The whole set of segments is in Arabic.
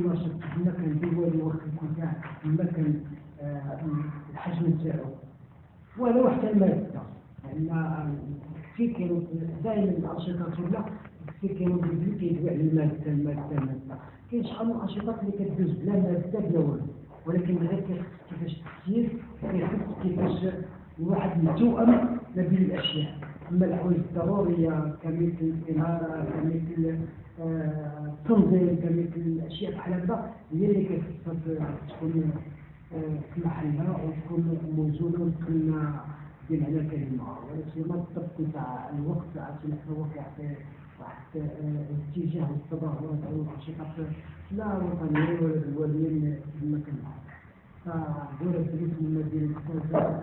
نشاط المكان ديالي وقت يكون كاع المكان الحجم نتاعو ولو حتى المادة لأن كثير كانوا دائما الأنشطة كلها كثير كانوا كيدوي على المادة كاين شحال من الأنشطة اللي كتدوز بلا مادة بلا والو ولكن غير كيفاش التفكير كيفاش الواحد يتوأم ما بين الأشياء. أما الحوايج الضرورية كمثل الإنارة كمثل التنظيم كمثل الأشياء بحال هكذا هي اللي كتكون في محلها وتكون موزونة وتكون ديال على الكلمة ولكن ما بالضبط تاع الوقت عشان نتفوق في واحد الاتجاه والتظاهرات أو الأنشطة لا وطنية ولا دولية في المكان فدولة بليس من مدينة كازا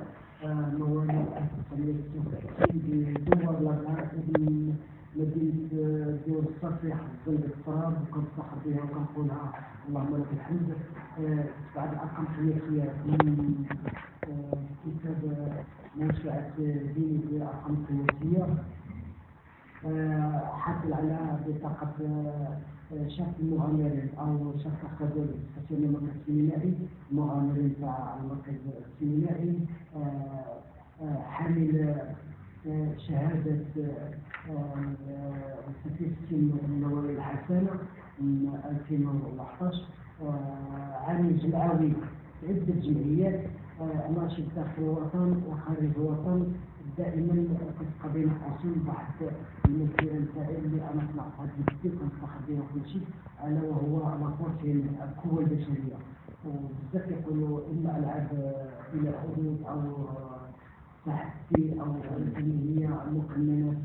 مواليد 1996 بدور لغاية من مدينة دول الصفيح ظل التراب وكنفخر بها وكنقولها اللهم لك الحمد بعد الأرقام قياسية من كتاب موسوعة ديني بالأرقام القياسية حاصل على بطاقة شخص المغامرين أو شخص أخذ المركز السينمائي المغامرين تاع المركز السينمائي حامل شهادة ستيستين النووية الحسنة من 2011 عامل جمعوي في عدة جمعيات ناشط داخل الوطن وخارج الوطن دائما كتبقى بين قوسين واحد المسيرة نتاعي اللي أنا طلعت بزاف كنفخر بها وكل شيء ألا وهو لابورتين القوة البشرية وبزاف يقولوا إما ألعاب إلى حدود أو تحدي أو هي مقننات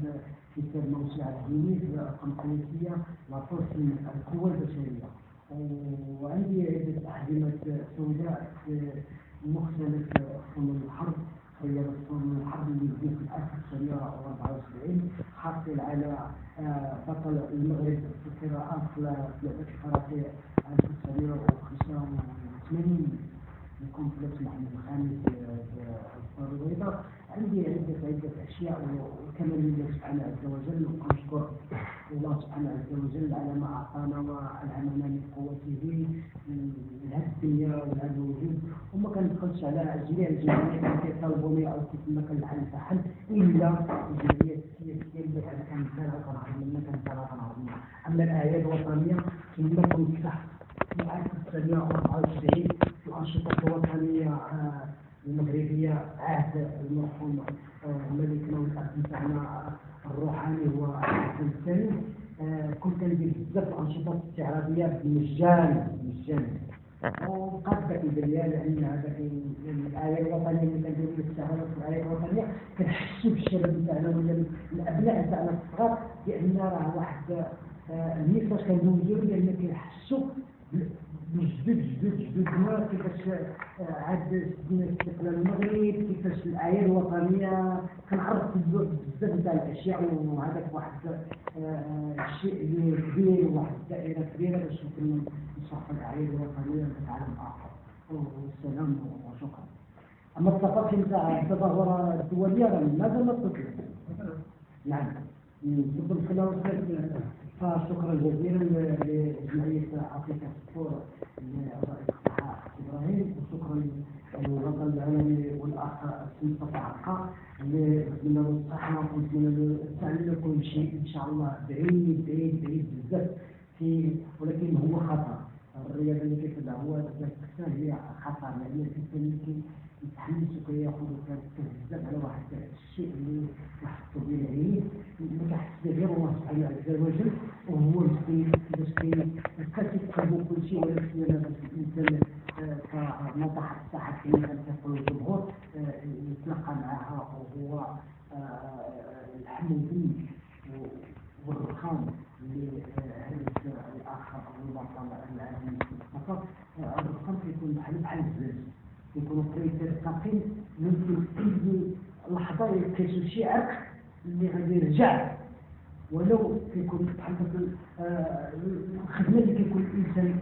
في كتاب موسوعة ديني بالأرقام القياسية لابورتين القوة البشرية وعندي عدة أحزمة سوداء في مختلف فنون الحرب هي فنون الحرب اللي بديت في 1974 حاصل على بطل المغرب في القراءات في لعبة الكاراتيه 1985 الكومبلكس محمد الخامس في البيضاء. عندي عدة أشياء وكما لله سبحانه عز وجل ونشكر الله سبحانه عز وجل على ما أعطانا وألهمنا من قوته لهذه الدنيا ولهذا الوجود وما كندخلش على جميع الجمعيات اللي كيطالبوني أو كيف ما كنلحن فحل إلا الجمعيات السياسية اللي كنتابعها كنعرف منها كنهرب منها. أما الأعياد الوطنية كما كنت تحت في 1994 الأنشطة الوطنية المغربية عهد المرحوم ملكنا والأب تاعنا الروحاني هو حسن الثاني كنت كندير بزاف الأنشطة الاستعراضية بالمجان وبقات ذاك البلية لأن هذاك الآية الوطنية اللي كنديروا الاستعراضات في الآية الوطنية كنحسوا بالشباب تاعنا ولا الأبناء تاعنا الصغار بأن راه واحد الميساج كندوزو لأن كيحسوا جدودنا كيفاش عاد سدينا استقلال المغرب كيفاش الأعياد الوطنية كنعرف بزاف تاع الأشياء وهذاك واحد الشيء كبير وواحد الدائرة كبيرة باش نكون نشرح الأعياد الوطنية لعالم آخر والسلام وشكرا. أما الثقافة نتاع التظاهرة الدولية ماذا نطلب؟ نعم نطلب الخلاف فشكرا جزيلا لجمعية عقيدة الصورة لرئيس الصحة إبراهيم وشكرا للوطن العالمي والأخ مصطفى عقا لنتمنى له الصحة ونتمنى له التعليم كل شيء إن شاء الله بعيد بزاف ولكن هو خطر الرياضة اللي كيفدها هو الكسان هي خطر لأن الإنسان يمكن يتحمس وكياخذ بزاف على واحد الشيء اللي واحد الطبيعي ما كيحس به غير الله سبحانه عز وجل وهو مسكين باش كيتقلبوا كل شيء ولكن الإنسان كنطح الساحة كما كنقول الجمهور يتلقى معها وهو الحمودي والرخام لهذا الآخر أو البطل العالمي فقط الرخام كيكون بحال الزجاج يكونوا كريتير ثقيل ممكن أي لحظة يكتشف شي عرق اللي غادي يرجع ولو كيكون بحال الخدمة اللي كيكون الإنسان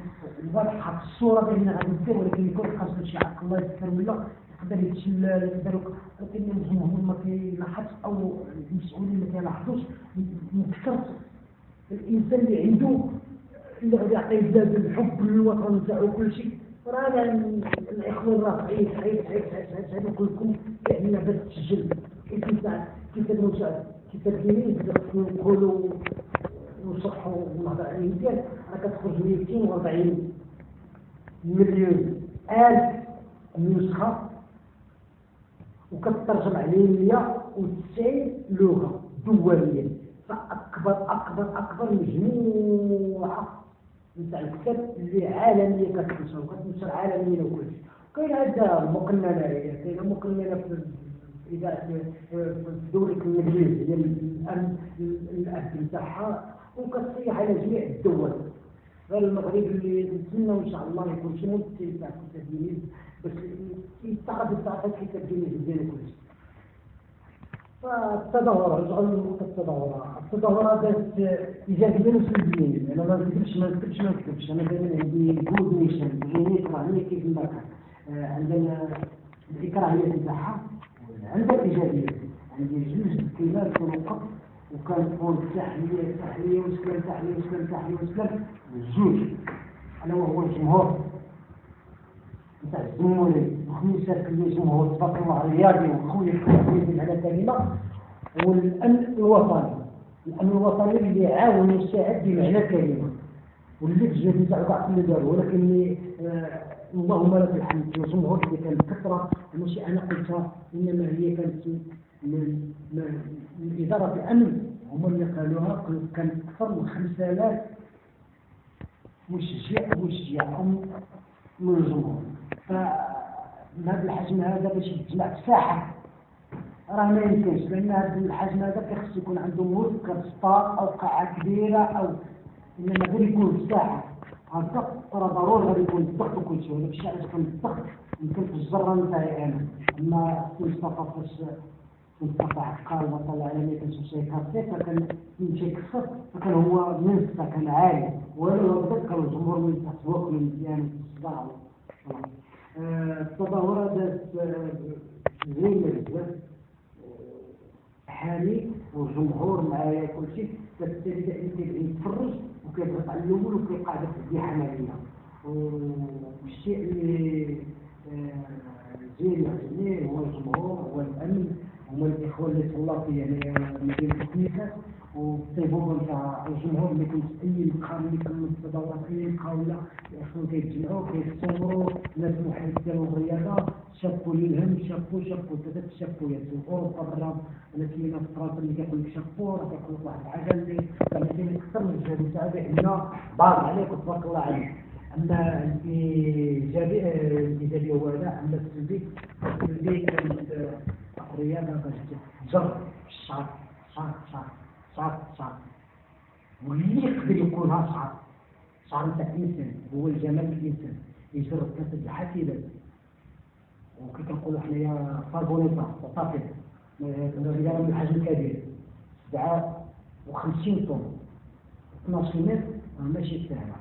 واضحة في الصورة بأنها غادي دير ولكن يكون خاصو شي عرق الله يذكر ولا يقدر يتشلل يقدر ولكن الجمهور ما كيلاحظش أو المسؤولين ما كيلاحظوش مذكرت الإنسان اللي عنده اللي غادي يعطي بلاد الحب للوطن تاعو كل شيء. رانا الاخوان راه صعيب كلكم كأننا باش تسجل كيف المساعد كيف الدينين نقولوا نصحوا ونهضر على المثال راه كتخرج 240 مليون ألف نسخة وكترجم عليه 190 لغة دولية. فأكبر مجموعة نتاع الكتاب اللي عالمية كتنشر عالميا وكل شيء. كاين هذا المقننة كاينة مقننة في إذاعة في دولة الإنجليز هي الأب نتاعها وكتصيح على جميع الدول. غير المغرب اللي نتمنى إن شاء الله يكون شي ممثل تاع كتاب الإنجليز باش يتخذ التعاطي كتاب الإنجليز ديال كل شيء. فالتدهور رجعوا لنقطة التدهور دارت إيجابيا وسلبيا. أنا ما نكذبش أنا دائما عندي جود ميشن غير إكراهية كيف ما كان. عندنا الإكراهية نتاعها عندها الإيجابية. عندي جوج كلمات في نقط وكان تكون تحلية وسكان جوج ألا وهو الجمهور نتاع الزمولي وخميسات اللي جمهور تبارك الله الرياضي وخويا الحبيب على كلمة. والأمن الوطني اللي عاون وساعد بمعنى كلمة واللي في الجهة نتاعو كاع كل دار. ولكن اللهم لك الحمد الجمهور اللي كان كثرة ماشي أنا قلتها إنما هي كانت من إدارة الأمن هما اللي قالوها. كان أكثر من 5000 مشجع من الجمهور. فهذا الحجم هذا باش يتجمع في ساحة راه ما يمكنش لأن هذا الحجم هذا كيخص يكون عنده مركب ستار أو قاعة كبيرة أو إنما غير يكون في ساحة هكا راه ضروري غادي يكون الضغط وكل شيء. ولا باش كان الضغط يمكن في الجرة نتاعي أنا. أما مصطفى مصطفى عقال بطل العالمية كان شي كارتي فكان يمشي يكسر فكان هو منسى كان عالي ولو بدا كان الجمهور من التسوق من مزيان في الصداع. التظاهرة دازت زوينة بزاف حامي والجمهور معايا كل شيء. فبالتالي دائما كيبغي يتفرج وكيضغط على الأول وكيقعد في الديحة مالية. والشيء اللي زين يعجبني هو الجمهور هو الأمن هما الإخوة اللي تهلاو في مدينة الكنيسة والطيبوبة نتاع الجمهور اللي كيتأيد القام اللي كانوا التظاهرات ولا الإخوان كيتجمعوا كيتصوروا ناس محدثين والرياضة شابوا للهم شابوا ثلاث شابويات في أوروبا برا. أنا كاينة في فرنسا اللي كيقول لك شابو راه كيقول لك واحد العجل اللي كاين أكثر من الجهة تاعها عندنا بارك عليك وتبارك الله عليك. أما الإيجابي هو هذا. أما السلبي كانت الرياضة باش تجر الشعر شعر واللي يقدر يكونها شعر نتاع الإنسان هو الجمال الإنسان يجر الكاسد الحسيبات وكي كنقولوا حنايا فارغونيطا وطاقية الرياضة من الحجم الكبير 57 طن 12 متر ماشي سهلة.